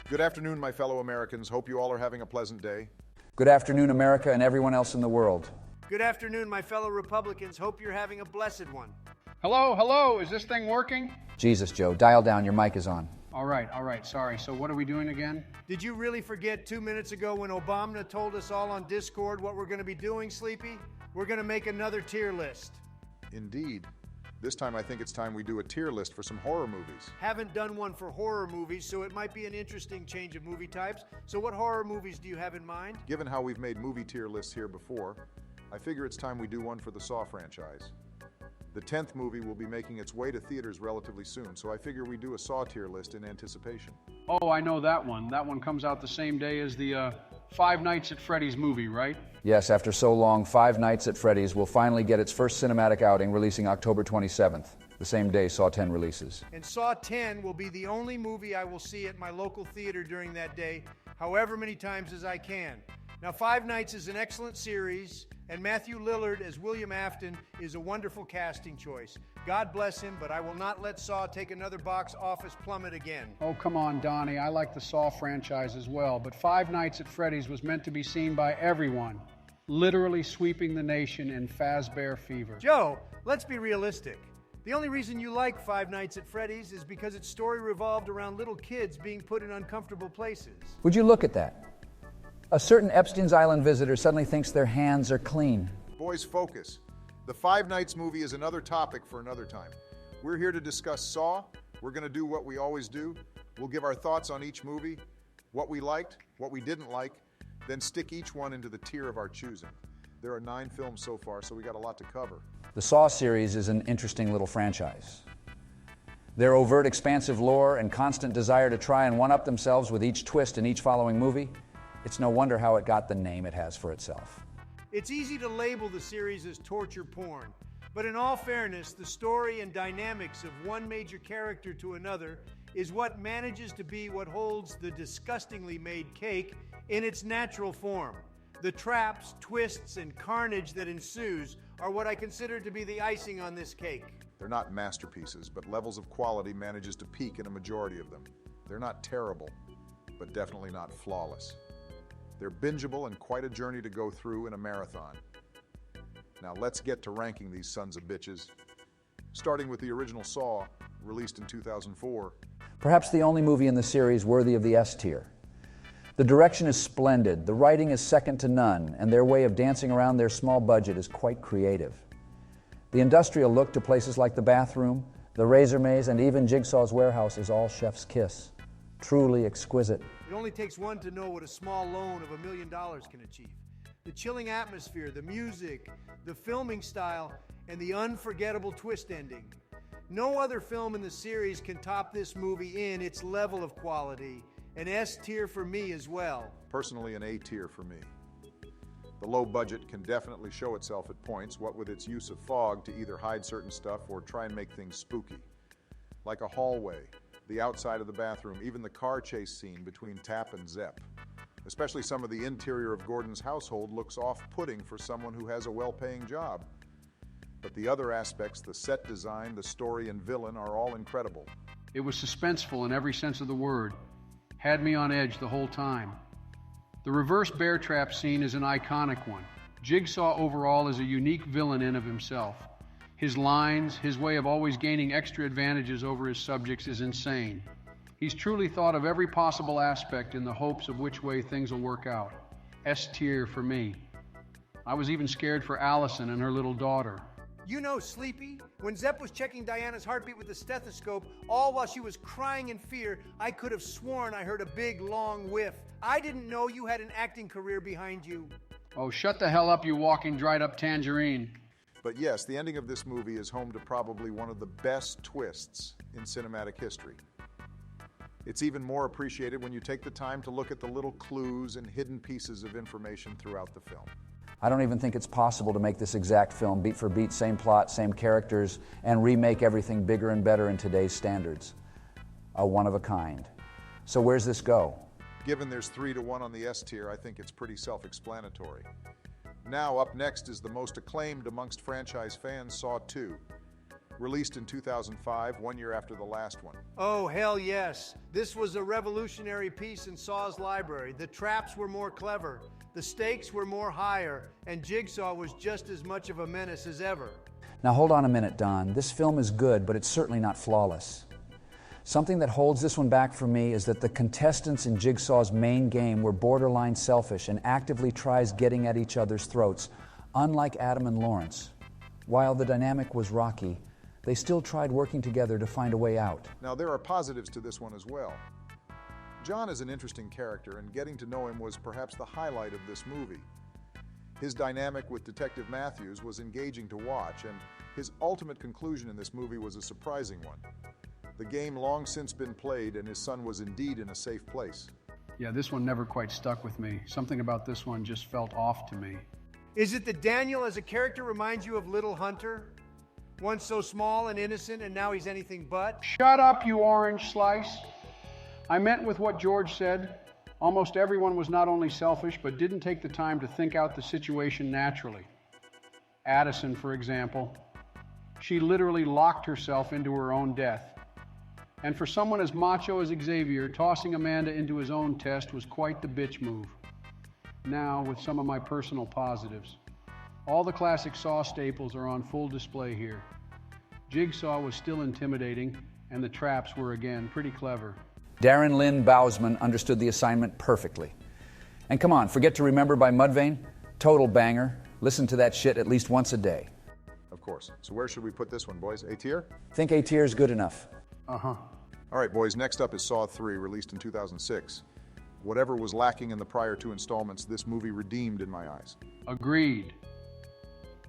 Good afternoon, my fellow Americans. Hope you all are having a pleasant day. Good afternoon, America and everyone else in the world. Good afternoon, my fellow Republicans. Hope you're having a blessed one. Hello, is this thing working? Jesus, Joe, dial down, your mic is on. All right, sorry. So what are we doing again? Did you really forget 2 minutes ago when Obama told us all on Discord what we're going to be doing, Sleepy? We're going to make another tier list. Indeed. This time I think it's time we do a tier list for some horror movies. Haven't done one for horror movies, so it might be an interesting change of movie types. So what horror movies do you have in mind? Given how we've made movie tier lists here before, I figure it's time we do one for the Saw franchise. The 10th movie will be making its way to theaters relatively soon, so I figure we do a Saw tier list in anticipation. Oh, I know that one. That one comes out the same day as the Five Nights at Freddy's movie, right? Yes, after so long, Five Nights at Freddy's will finally get its first cinematic outing, releasing October 27th, the same day Saw 10 releases. And Saw 10 will be the only movie I will see at my local theater during that day, however many times as I can. Now, Five Nights is an excellent series, and Matthew Lillard as William Afton is a wonderful casting choice. God bless him, but I will not let Saw take another box office plummet again. Oh, come on, Donnie. I like the Saw franchise as well, but Five Nights at Freddy's was meant to be seen by everyone, literally sweeping the nation in Fazbear fever. Joe, let's be realistic. The only reason you like Five Nights at Freddy's is because its story revolved around little kids being put in uncomfortable places. Would you look at that? A certain Epstein's Island visitor suddenly thinks their hands are clean. Boys, focus. The Five Nights movie is another topic for another time. We're here to discuss Saw. We're going to do what we always do. We'll give our thoughts on each movie, what we liked, what we didn't like, then stick each one into the tier of our choosing. There are 9 films so far, so we got a lot to cover. The Saw series is an interesting little franchise. Their overt, expansive lore and constant desire to try and one-up themselves with each twist in each following movie, it's no wonder how it got the name it has for itself. It's easy to label the series as torture porn, but in all fairness, the story and dynamics of one major character to another is what manages to be what holds the disgustingly made cake in its natural form. The traps, twists, and carnage that ensues are what I consider to be the icing on this cake. They're not masterpieces, but levels of quality manages to peak in a majority of them. They're not terrible, but definitely not flawless. They're bingeable and quite a journey to go through in a marathon. Now let's get to ranking these sons of bitches. Starting with the original Saw, released in 2004. Perhaps the only movie in the series worthy of the S tier. The direction is splendid, the writing is second to none, and their way of dancing around their small budget is quite creative. The industrial look to places like the bathroom, the razor maze, and even Jigsaw's warehouse is all chef's kiss. Truly exquisite. It only takes one to know what a small loan of $1 million can achieve. The chilling atmosphere, the music, the filming style, and the unforgettable twist ending. No other film in the series can top this movie in its level of quality. An S tier for me as well. Personally, an A tier for me. The low budget can definitely show itself at points, what with its use of fog to either hide certain stuff or try and make things spooky. Like a hallway, the outside of the bathroom, even the car chase scene between Tap and Zepp. Especially some of the interior of Gordon's household looks off-putting for someone who has a well-paying job. But the other aspects, the set design, the story, and villain are all incredible. It was suspenseful in every sense of the word. Had me on edge the whole time. The reverse bear trap scene is an iconic one. Jigsaw overall is a unique villain in of himself. His lines, his way of always gaining extra advantages over his subjects is insane. He's truly thought of every possible aspect in the hopes of which way things will work out. S tier for me. I was even scared for Allison and her little daughter. You know, Sleepy, when Zepp was checking Diana's heartbeat with the stethoscope, all while she was crying in fear, I could have sworn I heard a big, long whiff. I didn't know you had an acting career behind you. Oh, shut the hell up, you walking dried-up tangerine. But yes, the ending of this movie is home to probably one of the best twists in cinematic history. It's even more appreciated when you take the time to look at the little clues and hidden pieces of information throughout the film. I don't even think it's possible to make this exact film beat for beat, same plot, same characters, and remake everything bigger and better in today's standards. A one of a kind. So where's this go? Given there's 3-1 on the S tier, I think it's pretty self-explanatory. Now, up next is the most acclaimed amongst franchise fans, Saw 2. Released in 2005, 1 year after the last one. Oh, hell yes. This was a revolutionary piece in Saw's library. The traps were more clever, the stakes were more higher, and Jigsaw was just as much of a menace as ever. Now hold on a minute, Don. This film is good, but it's certainly not flawless. Something that holds this one back for me is that the contestants in Jigsaw's main game were borderline selfish and actively tries getting at each other's throats, unlike Adam and Lawrence. While the dynamic was rocky, they still tried working together to find a way out. Now, there are positives to this one as well. John is an interesting character, and getting to know him was perhaps the highlight of this movie. His dynamic with Detective Matthews was engaging to watch, and his ultimate conclusion in this movie was a surprising one. The game long since been played, and his son was indeed in a safe place. Yeah, this one never quite stuck with me. Something about this one just felt off to me. Is it that Daniel as a character reminds you of Little Hunter? Once so small and innocent, and now he's anything but? Shut up, you orange slice. I meant with what George said. Almost everyone was not only selfish, but didn't take the time to think out the situation naturally. Addison, for example. She literally locked herself into her own death. And for someone as macho as Xavier, tossing Amanda into his own test was quite the bitch move. Now, with some of my personal positives. All the classic Saw staples are on full display here. Jigsaw was still intimidating, and the traps were again pretty clever. Darren Lynn Bousman understood the assignment perfectly. And come on, Forget to Remember by Mudvayne? Total banger. Listen to that shit at least once a day. Of course. So where should we put this one, boys? A tier? Think A tier is good enough. Uh-huh. All right, boys, next up is Saw 3, released in 2006. Whatever was lacking in the prior two installments, this movie redeemed in my eyes. Agreed.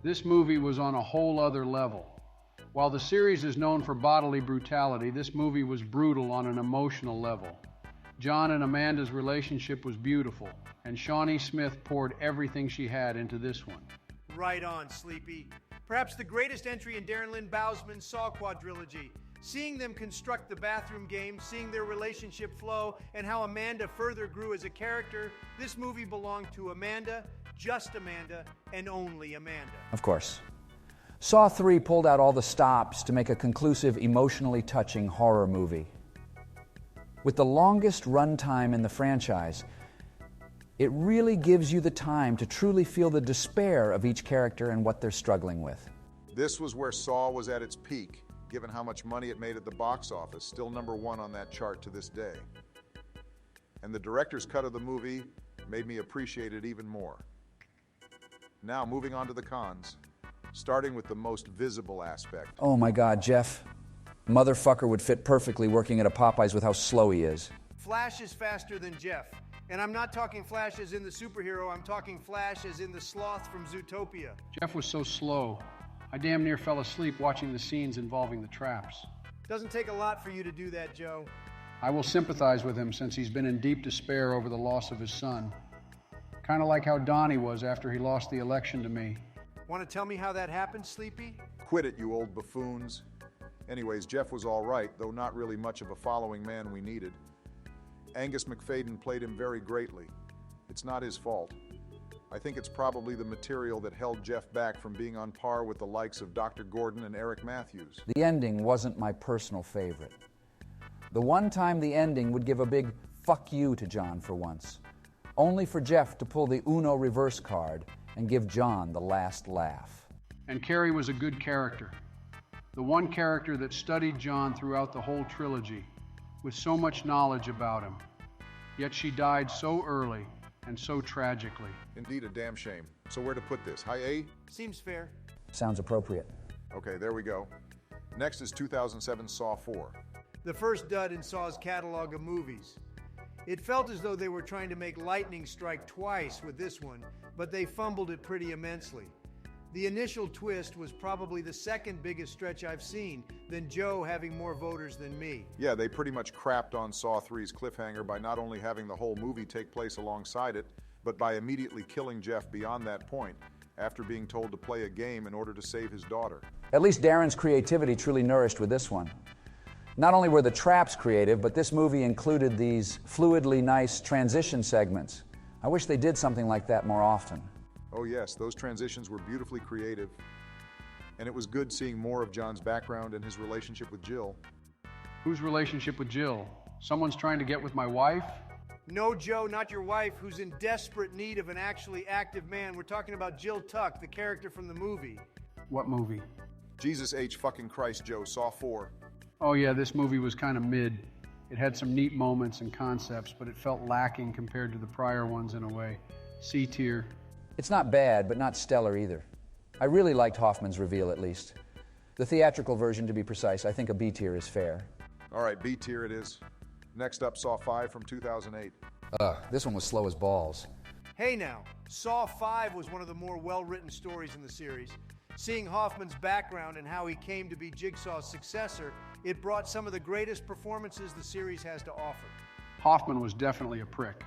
This movie was on a whole other level. While the series is known for bodily brutality, this movie was brutal on an emotional level. John and Amanda's relationship was beautiful, and Shawnee Smith poured everything she had into this one. Right on, Sleepy. Perhaps the greatest entry in Darren Lynn Bousman's Saw quadrilogy. Seeing them construct the bathroom game, seeing their relationship flow, and how Amanda further grew as a character, this movie belonged to Amanda, just Amanda, and only Amanda. Of course. Saw 3 pulled out all the stops to make a conclusive, emotionally touching horror movie. With the longest runtime in the franchise, it really gives you the time to truly feel the despair of each character and what they're struggling with. This was where Saw was at its peak, given how much money it made at the box office, still #1 on that chart to this day. And the director's cut of the movie made me appreciate it even more. Now, moving on to the cons, starting with the most visible aspect. Oh my God, Jeff. Motherfucker would fit perfectly working at a Popeyes with how slow he is. Flash is faster than Jeff. And I'm not talking Flash as in the superhero, I'm talking Flash as in the sloth from Zootopia. Jeff was so slow. I damn near fell asleep watching the scenes involving the traps. Doesn't take a lot for you to do that, Joe. I will sympathize with him since he's been in deep despair over the loss of his son. Kind of like how Donnie was after he lost the election to me. Want to tell me how that happened, Sleepy? Quit it, you old buffoons. Anyways, Jeff was all right, though not really much of a following man we needed. Angus McFadden played him very greatly. It's not his fault. I think it's probably the material that held Jeff back from being on par with the likes of Dr. Gordon and Eric Matthews. The ending wasn't my personal favorite. The one time the ending would give a big fuck you to John for once, only for Jeff to pull the Uno reverse card and give John the last laugh. And Carrie was a good character. The one character that studied John throughout the whole trilogy, with so much knowledge about him. Yet she died so early and so tragically. Indeed, a damn shame. So where to put this? High A? Seems fair. Sounds appropriate. Okay, there we go. Next is 2007 Saw 4. The first dud in Saw's catalog of movies. It felt as though they were trying to make lightning strike twice with this one, but they fumbled it pretty immensely. The initial twist was probably the second biggest stretch I've seen, than Joe having more voters than me. Yeah, they pretty much crapped on Saw 3's cliffhanger by not only having the whole movie take place alongside it, but by immediately killing Jeff beyond that point, after being told to play a game in order to save his daughter. At least Darren's creativity truly nourished with this one. Not only were the traps creative, but this movie included these fluidly nice transition segments. I wish they did something like that more often. Oh yes, those transitions were beautifully creative. And it was good seeing more of John's background and his relationship with Jill. Whose relationship with Jill? Someone's trying to get with my wife? No, Joe, not your wife, who's in desperate need of an actually active man. We're talking about Jill Tuck, the character from the movie. What movie? Jesus H. fucking Christ, Joe, Saw 4. Oh yeah, this movie was kind of mid. It had some neat moments and concepts, but it felt lacking compared to the prior ones in a way. C tier. It's not bad, but not stellar either. I really liked Hoffman's reveal, at least. The theatrical version, to be precise, I think a B tier is fair. All right, B tier it is. Next up, Saw 5 from 2008. This one was slow as balls. Hey now, Saw 5 was one of the more well-written stories in the series. Seeing Hoffman's background and how he came to be Jigsaw's successor, it brought some of the greatest performances the series has to offer. Hoffman was definitely a prick.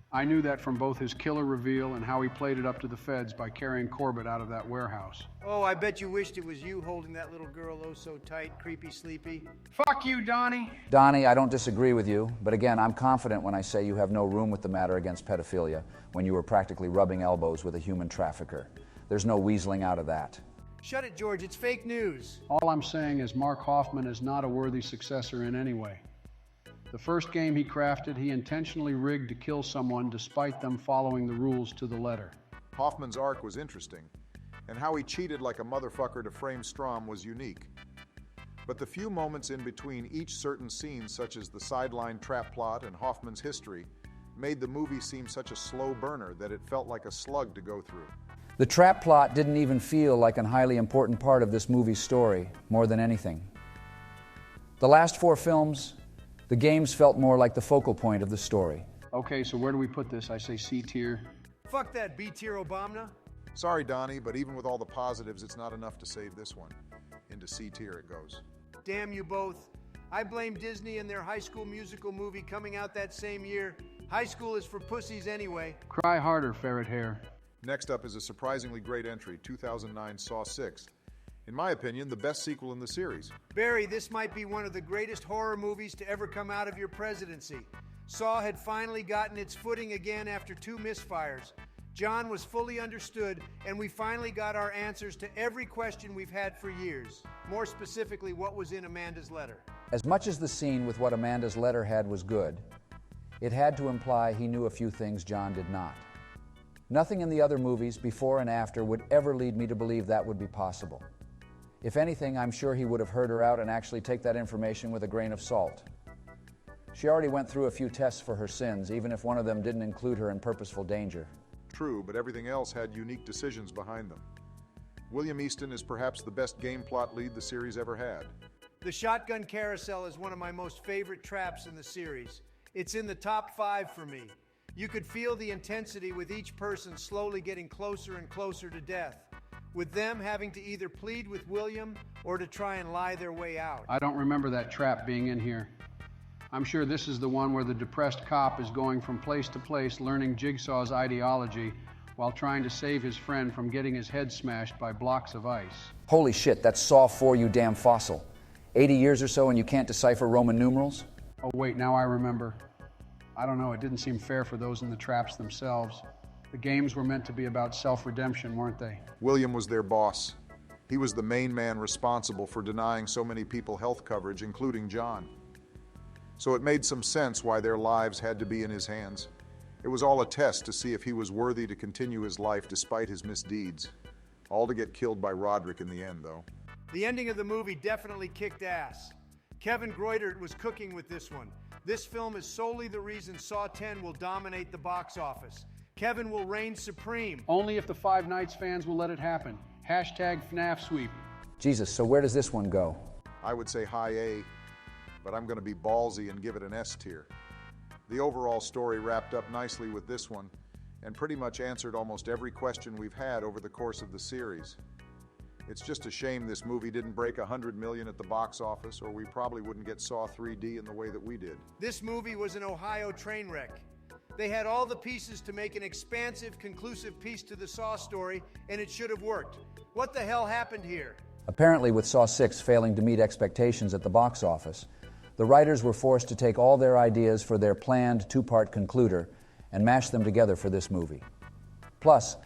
I knew that from both his killer reveal and how he played it up to the feds by carrying Corbett out of that warehouse. Oh, I bet you wished it was you holding that little girl oh so tight, creepy, sleepy. Fuck you, Donnie! Donnie, I don't disagree with you, but again, I'm confident when I say you have no room with the matter against pedophilia when you were practically rubbing elbows with a human trafficker. There's no weaseling out of that. Shut it, George, it's fake news. All I'm saying is Mark Hoffman is not a worthy successor in any way. The first game he crafted, he intentionally rigged to kill someone despite them following the rules to the letter. Hoffman's arc was interesting, and how he cheated like a motherfucker to frame Strom was unique. But the few moments in between each certain scene, such as the sideline trap plot and Hoffman's history, made the movie seem such a slow burner that it felt like a slug to go through. The trap plot didn't even feel like a highly important part of this movie's story, more than anything. The last 4 films, the games felt more like the focal point of the story. Okay, so where do we put this? I say C tier. Fuck that B tier, Obama. Sorry, Donnie, but even with all the positives, it's not enough to save this one. Into C tier it goes. Damn you both. I blame Disney and their High School Musical movie coming out that same year. High school is for pussies anyway. Cry harder, ferret hair. Next up is a surprisingly great entry, 2009 Saw 6. In my opinion, the best sequel in the series. Barry, this might be one of the greatest horror movies to ever come out of your presidency. Saw had finally gotten its footing again after 2 misfires. John was fully understood, and we finally got our answers to every question we've had for years. More specifically, what was in Amanda's letter. As much as the scene with what Amanda's letter had was good, it had to imply he knew a few things John did not. Nothing in the other movies, before and after, would ever lead me to believe that would be possible. If anything, I'm sure he would have heard her out and actually take that information with a grain of salt. She already went through a few tests for her sins, even if one of them didn't include her in purposeful danger. True, but everything else had unique decisions behind them. William Easton is perhaps the best game plot lead the series ever had. The shotgun carousel is one of my most favorite traps in the series. It's in the top 5 for me. You could feel the intensity with each person slowly getting closer and closer to death, with them having to either plead with William or to try and lie their way out. I don't remember that trap being in here. I'm sure this is the one where the depressed cop is going from place to place learning Jigsaw's ideology while trying to save his friend from getting his head smashed by blocks of ice. Holy shit, that's Saw 4, you damn fossil. 80 years or so and you can't decipher Roman numerals? Oh wait, now I remember. I don't know, it didn't seem fair for those in the traps themselves. The games were meant to be about self-redemption, weren't they? William was their boss. He was the main man responsible for denying so many people health coverage, including John. So it made some sense why their lives had to be in his hands. It was all a test to see if he was worthy to continue his life despite his misdeeds. All to get killed by Roderick in the end, though. The ending of the movie definitely kicked ass. Kevin Greutert was cooking with this one. This film is solely the reason Saw 10 will dominate the box office. Kevin will reign supreme. Only if the Five Nights fans will let it happen. Hashtag FNAF sweep. Jesus, so where does this one go? I would say high A, but I'm going to be ballsy and give it an S tier. The overall story wrapped up nicely with this one and pretty much answered almost every question we've had over the course of the series. It's just a shame this movie didn't break $100 million at the box office, or we probably wouldn't get Saw 3D in the way that we did. This movie was an Ohio train wreck. They had all the pieces to make an expansive, conclusive piece to the Saw story, and it should have worked. What the hell happened here? Apparently, with Saw 6 failing to meet expectations at the box office, the writers were forced to take all their ideas for their planned 2-part concluder and mash them together for this movie. Plus,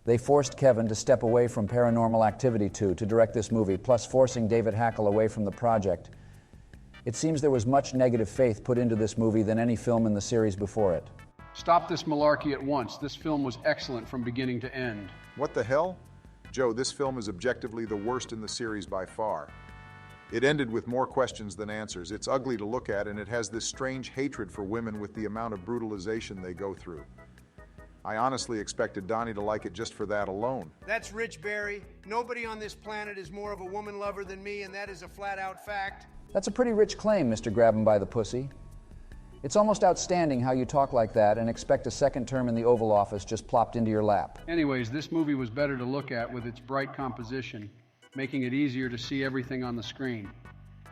They forced Kevin to step away from Paranormal Activity 2 to direct this movie, plus forcing David Hackle away from the project. It seems there was much negative faith put into this movie than any film in the series before it. Stop this malarkey at once. This film was excellent from beginning to end. What the hell? Joe, this film is objectively the worst in the series by far. It ended with more questions than answers. It's ugly to look at, and it has this strange hatred for women with the amount of brutalization they go through. I honestly expected Donnie to like it just for that alone. That's Rich Barry. Nobody on this planet is more of a woman lover than me, and that is a flat-out fact. That's a pretty rich claim, Mr. Grab 'em by the pussy. It's almost outstanding how you talk like that and expect a second term in the Oval Office just plopped into your lap. Anyways, this movie was better to look at with its bright composition, making it easier to see everything on the screen.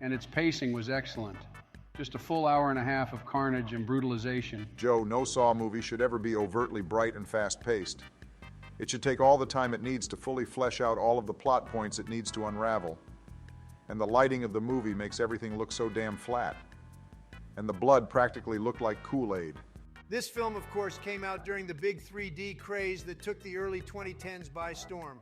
And its pacing was excellent. Just a full hour and a half of carnage and brutalization. Joe, no Saw movie should ever be overtly bright and fast-paced. It should take all the time it needs to fully flesh out all of the plot points it needs to unravel. And the lighting of the movie makes everything look so damn flat. And the blood practically looked like Kool-Aid. This film, of course, came out during the big 3D craze that took the early 2010s by storm.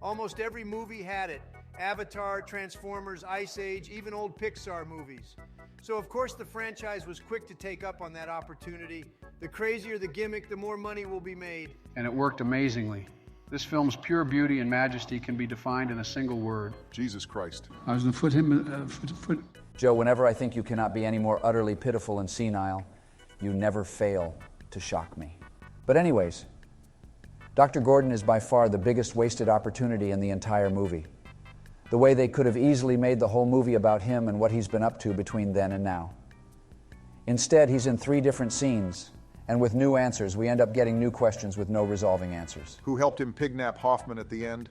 Almost every movie had it. Avatar, Transformers, Ice Age, even old Pixar movies. So of course the franchise was quick to take up on that opportunity. The crazier the gimmick, the more money will be made. And it worked amazingly. This film's pure beauty and majesty can be defined in a single word. Jesus Christ. I was going to put him, Joe, whenever I think you cannot be any more utterly pitiful and senile, you never fail to shock me. But anyways, Dr. Gordon is by far the biggest wasted opportunity in the entire movie. The way they could have easily made the whole movie about him and what he's been up to between then and now. Instead, he's in 3 different scenes, and with new answers, we end up getting new questions with no resolving answers. Who helped him kidnap Hoffman at the end?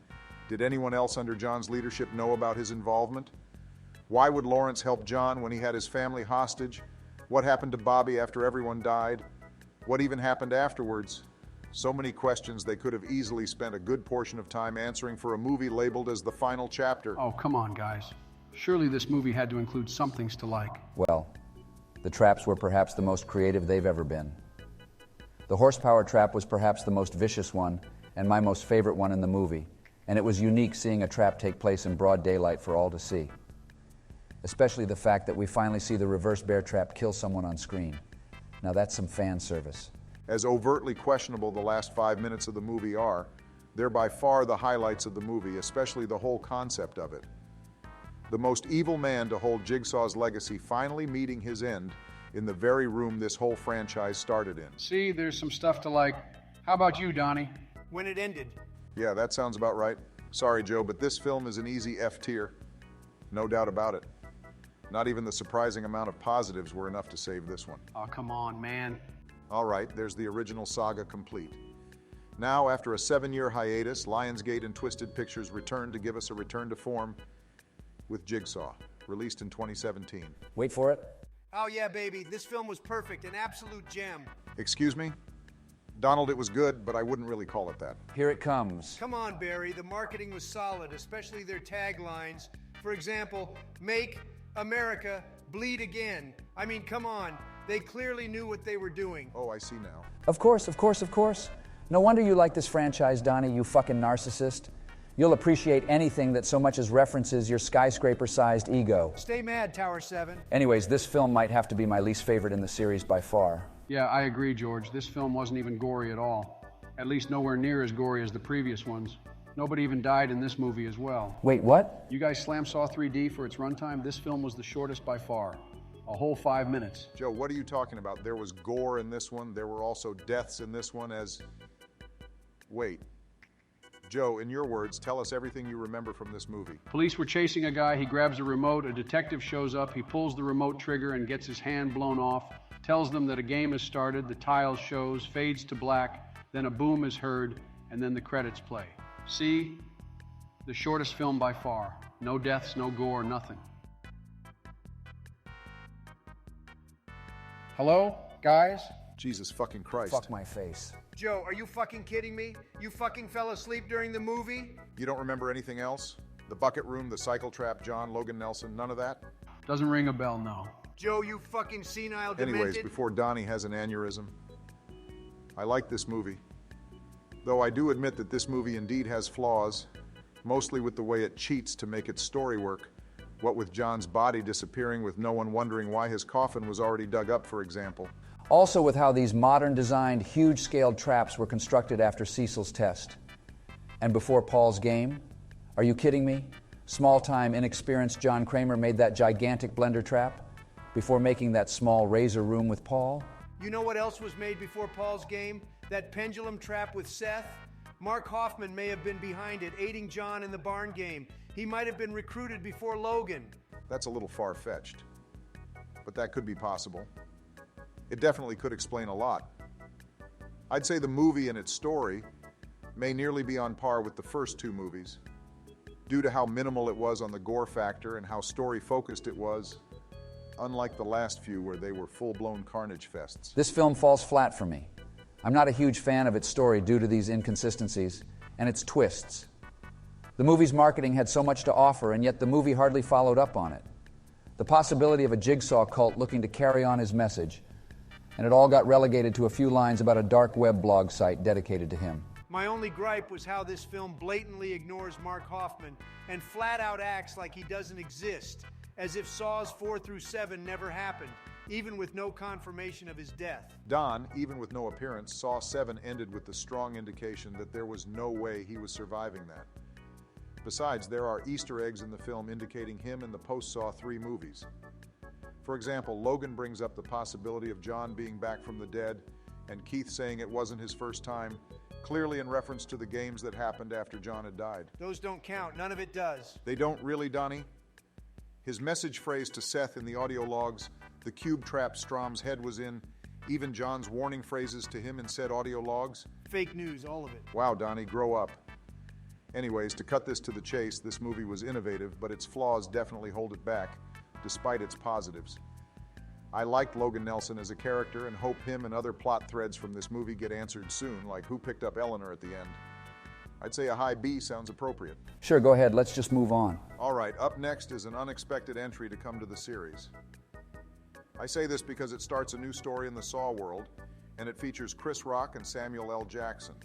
Did anyone else under John's leadership know about his involvement? Why would Lawrence help John when he had his family hostage? What happened to Bobby after everyone died? What even happened afterwards? So many questions they could have easily spent a good portion of time answering for a movie labeled as the final chapter. Oh, come on, guys. Surely this movie had to include some things to like. Well, the traps were perhaps the most creative they've ever been. The horsepower trap was perhaps the most vicious one and my most favorite one in the movie, and it was unique seeing a trap take place in broad daylight for all to see. Especially the fact that we finally see the reverse bear trap kill someone on screen. Now that's some fan service. As overtly questionable the last 5 minutes of the movie are, they're by far the highlights of the movie, especially the whole concept of it. The most evil man to hold Jigsaw's legacy finally meeting his end in the very room this whole franchise started in. See, there's some stuff to like. How about you, Donnie? When it ended. Yeah, that sounds about right. Sorry, Joe, but this film is an easy F tier. No doubt about it. Not even the surprising amount of positives were enough to save this one. Oh, come on, man. All right, there's the original saga complete. Now, after a 7-year hiatus, Lionsgate and Twisted Pictures returned to give us a return to form with Jigsaw, released in 2017. Wait for it. Oh yeah, baby, this film was perfect, an absolute gem. Excuse me? Donald, it was good, but I wouldn't really call it that. Here it comes. Come on, Barry, the marketing was solid, especially their taglines. For example, Make America Bleed Again. I mean, come on. They clearly knew what they were doing. Oh, I see now. Of course, of course, of course. No wonder you like this franchise, Donnie, you fucking narcissist. You'll appreciate anything that so much as references your skyscraper-sized ego. Stay mad, Tower 7. Anyways, this film might have to be my least favorite in the series by far. Yeah, I agree, George. This film wasn't even gory at all. At least nowhere near as gory as the previous ones. Nobody even died in this movie as well. Wait, what? You guys slam Saw 3D for its runtime. This film was the shortest by far. A whole 5 minutes. Joe, what are you talking about? There was gore in this one. There were also deaths in this one as... Wait. Joe, in your words, tell us everything you remember from this movie. Police were chasing a guy. He grabs a remote. A detective shows up. He pulls the remote trigger and gets his hand blown off. Tells them that a game has started. The tile shows, fades to black. Then a boom is heard, and then the credits play. See? The shortest film by far. No deaths, no gore, nothing. Hello, guys? Jesus fucking Christ. Fuck my face. Joe, are you fucking kidding me? You fucking fell asleep during the movie? You don't remember anything else? The bucket room, the cycle trap, John, Logan Nelson, none of that? Doesn't ring a bell, no. Joe, you fucking senile demented. Anyways, before Donnie has an aneurysm, I like this movie. Though I do admit that this movie indeed has flaws, mostly with the way it cheats to make its story work. What with John's body disappearing with no one wondering why his coffin was already dug up, for example. Also with how these modern-designed, huge-scaled traps were constructed after Cecil's test. And before Paul's game? Are you kidding me? Small-time, inexperienced John Kramer made that gigantic blender trap before making that small razor room with Paul? You know what else was made before Paul's game? That pendulum trap with Seth? Mark Hoffman may have been behind it, aiding John in the barn game. He might have been recruited before Logan. That's a little far-fetched, but that could be possible. It definitely could explain a lot. I'd say the movie and its story may nearly be on par with the first two movies, due to how minimal it was on the gore factor and how story-focused it was, unlike the last few where they were full-blown carnage fests. This film falls flat for me. I'm not a huge fan of its story due to these inconsistencies and its twists. The movie's marketing had so much to offer, and yet the movie hardly followed up on it. The possibility of a Jigsaw cult looking to carry on his message, and it all got relegated to a few lines about a dark web blog site dedicated to him. My only gripe was how this film blatantly ignores Mark Hoffman and flat out acts like he doesn't exist, as if Saws 4 through 7 never happened, even with no confirmation of his death. Don, even with no appearance, Saw 7 ended with the strong indication that there was no way he was surviving that. Besides, there are Easter eggs in the film indicating him in the post-Saw 3 movies. For example, Logan brings up the possibility of John being back from the dead, and Keith saying it wasn't his first time, clearly in reference to the games that happened after John had died. Those don't count. None of it does. They don't really, Donnie? His message phrase to Seth in the audio logs, the cube trap Strom's head was in, even John's warning phrases to him in said audio logs? Fake news, all of it. Wow, Donnie, grow up. Anyways, to cut this to the chase, this movie was innovative, but its flaws definitely hold it back, despite its positives. I liked Logan Nelson as a character and hope him and other plot threads from this movie get answered soon, like who picked up Eleanor at the end. I'd say a high B sounds appropriate. Sure, go ahead. Let's just move on. All right, up next is an unexpected entry to come to the series. I say this because it starts a new story in the Saw world, and it features Chris Rock and Samuel L. Jackson.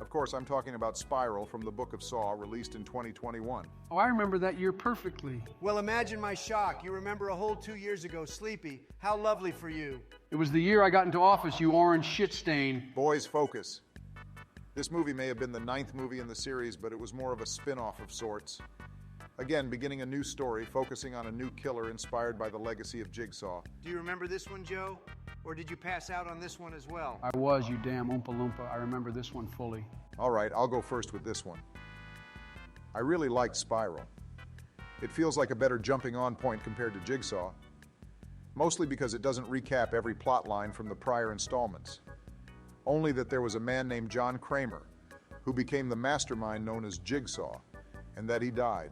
Of course, I'm talking about Spiral from the Book of Saw, released in 2021. Oh, I remember that year perfectly. Well, imagine my shock. You remember a whole 2 years ago, Sleepy. How lovely for you. It was the year I got into office, you orange shit stain. Boys, focus. This movie may have been the 9th movie in the series, but it was more of a spin-off of sorts. Again, beginning a new story, focusing on a new killer inspired by the legacy of Jigsaw. Do you remember this one, Joe? Or did you pass out on this one as well? I was, you damn Oompa Loompa. I remember this one fully. All right, I'll go first with this one. I really liked Spiral. It feels like a better jumping-on point compared to Jigsaw, mostly because it doesn't recap every plot line from the prior installments. Only that there was a man named John Kramer, who became the mastermind known as Jigsaw, and that he died.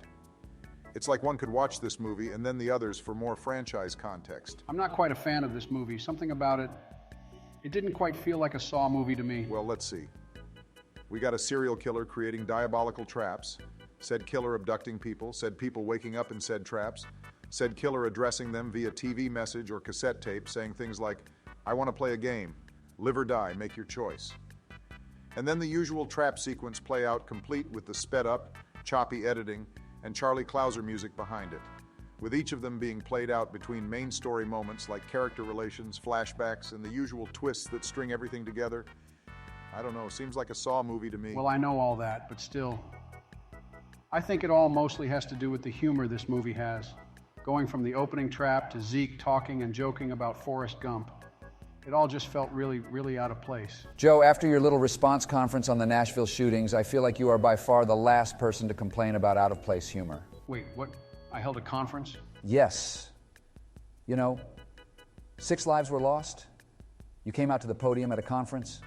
It's like one could watch this movie and then the others for more franchise context. I'm not quite a fan of this movie. Something about it, it didn't quite feel like a Saw movie to me. Well, let's see. We got a serial killer creating diabolical traps, said killer abducting people, said people waking up in said traps, said killer addressing them via TV message or cassette tape saying things like, I want to play a game, live or die, make your choice. And then the usual trap sequence play out complete with the sped up, choppy editing, and Charlie Clouser music behind it, with each of them being played out between main story moments like character relations, flashbacks, and the usual twists that string everything together. I don't know, seems like a Saw movie to me. Well, I know all that, but still, I think it all mostly has to do with the humor this movie has. Going from the opening trap to Zeke talking and joking about Forrest Gump. It all just felt really, really out of place. Joe, after your little response conference on the Nashville shootings, I feel like you are by far the last person to complain about out-of-place humor. Wait, what? I held a conference? Yes. You know, 6 lives were lost. You came out to the podium at a conference,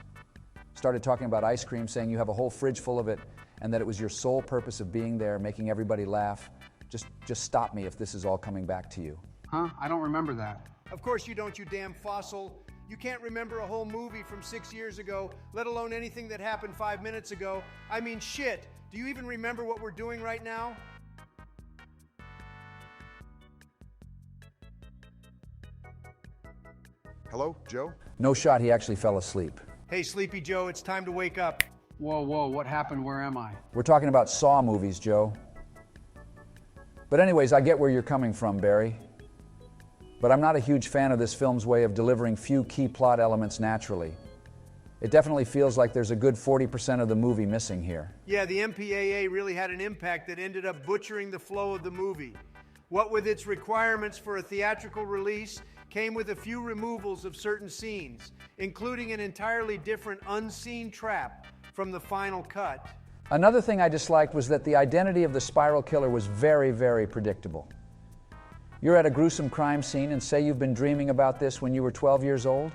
started talking about ice cream, saying you have a whole fridge full of it, and that it was your sole purpose of being there, making everybody laugh. Just stop me if this is all coming back to you. Huh? I don't remember that. Of course you don't, you damn fossil. You can't remember a whole movie from 6 years ago, let alone anything that happened 5 minutes ago. I mean, shit. Do you even remember what we're doing right now? Hello, Joe? No shot he actually fell asleep. Hey, Sleepy Joe, it's time to wake up. Whoa, what happened? Where am I? We're talking about Saw movies, Joe. But anyways, I get where you're coming from, Barry. But I'm not a huge fan of this film's way of delivering few key plot elements naturally. It definitely feels like there's a good 40% of the movie missing here. Yeah, the MPAA really had an impact that ended up butchering the flow of the movie. What with its requirements for a theatrical release came with a few removals of certain scenes, including an entirely different unseen trap from the final cut. Another thing I disliked was that the identity of the spiral killer was very, very predictable. You're at a gruesome crime scene and say you've been dreaming about this when you were 12 years old?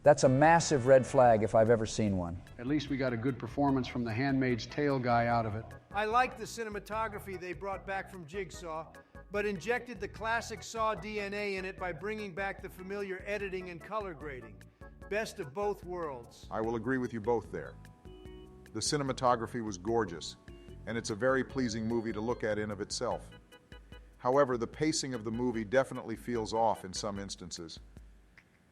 That's a massive red flag if I've ever seen one. At least we got a good performance from the Handmaid's Tale guy out of it. I like the cinematography they brought back from Jigsaw, but injected the classic Saw DNA in it by bringing back the familiar editing and color grading. Best of both worlds. I will agree with you both there. The cinematography was gorgeous, and it's a very pleasing movie to look at in of itself. However, the pacing of the movie definitely feels off in some instances.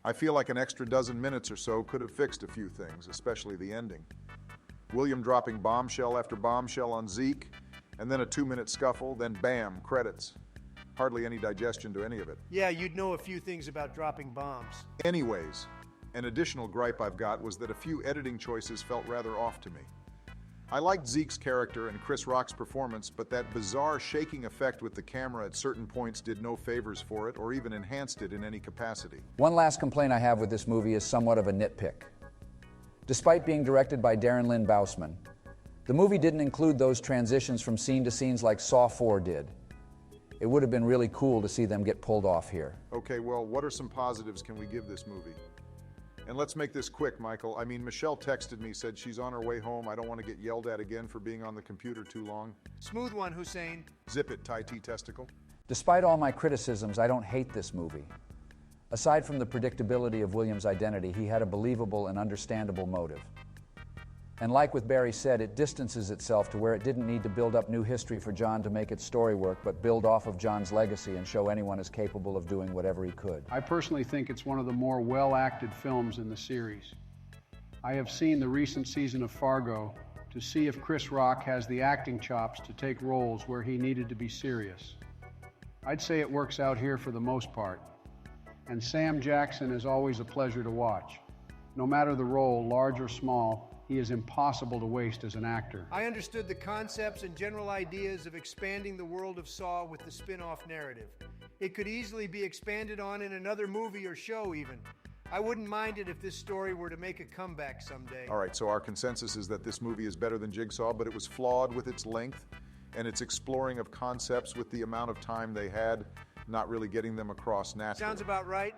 I feel like an extra dozen minutes or so could have fixed a few things, especially the ending. William dropping bombshell after bombshell on Zeke, and then a 2-minute scuffle, then bam, credits. Hardly any digestion to any of it. Yeah, you'd know a few things about dropping bombs. Anyways, an additional gripe I've got was that a few editing choices felt rather off to me. I liked Zeke's character and Chris Rock's performance, but that bizarre shaking effect with the camera at certain points did no favors for it or even enhanced it in any capacity. One last complaint I have with this movie is somewhat of a nitpick. Despite being directed by Darren Lynn Bousman, the movie didn't include those transitions from scene to scenes like Saw 4 did. It would have been really cool to see them get pulled off here. Okay, well, what are some positives can we give this movie? And let's make this quick, Michael. I mean, Michelle texted me, said she's on her way home. I don't want to get yelled at again for being on the computer too long. Smooth one, Hussein. Zip it, Ty-T Testicle. Despite all my criticisms, I don't hate this movie. Aside from the predictability of William's identity, he had a believable and understandable motive. And like with Barry said, it distances itself to where it didn't need to build up new history for John to make its story work, but build off of John's legacy and show anyone is capable of doing whatever he could. I personally think it's one of the more well-acted films in the series. I have seen the recent season of Fargo to see if Chris Rock has the acting chops to take roles where he needed to be serious. I'd say it works out here for the most part. And Sam Jackson is always a pleasure to watch. No matter the role, large or small, he is impossible to waste as an actor. I understood the concepts and general ideas of expanding the world of Saw with the spin-off narrative. It could easily be expanded on in another movie or show even. I wouldn't mind it if this story were to make a comeback someday. All right, so our consensus is that this movie is better than Jigsaw, but it was flawed with its length and its exploring of concepts with the amount of time they had, not really getting them across naturally. Sounds about right.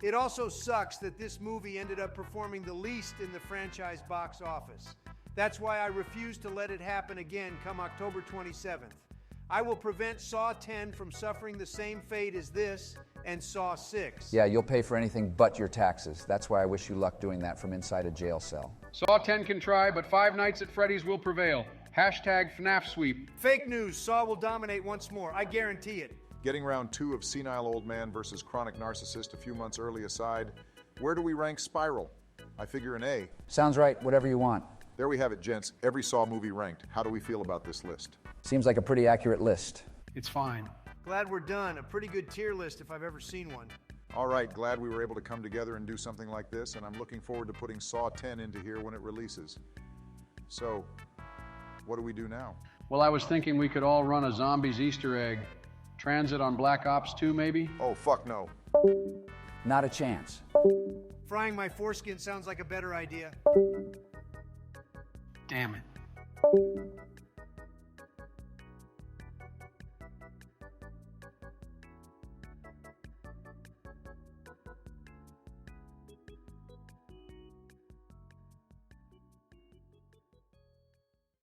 It also sucks that this movie ended up performing the least in the franchise box office. That's why I refuse to let it happen again come October 27th. I will prevent Saw 10 from suffering the same fate as this and Saw 6. Yeah, you'll pay for anything but your taxes. That's why I wish you luck doing that from inside a jail cell. Saw 10 can try, but Five Nights at Freddy's will prevail. Hashtag FNAF sweep. Fake news. Saw will dominate once more. I guarantee it. Getting round 2 of Senile Old Man versus Chronic Narcissist a few months early aside, where do we rank Spiral? I figure an A. Sounds right, whatever you want. There we have it, gents. Every Saw movie ranked. How do we feel about this list? Seems like a pretty accurate list. It's fine. Glad we're done. A pretty good tier list if I've ever seen one. All right, glad we were able to come together and do something like this, and I'm looking forward to putting Saw 10 into here when it releases. So, what do we do now? Well, I was thinking we could all run a zombies Easter egg. Transit on Black Ops 2, maybe? Oh, fuck no. Not a chance. Frying my foreskin sounds like a better idea. Damn it.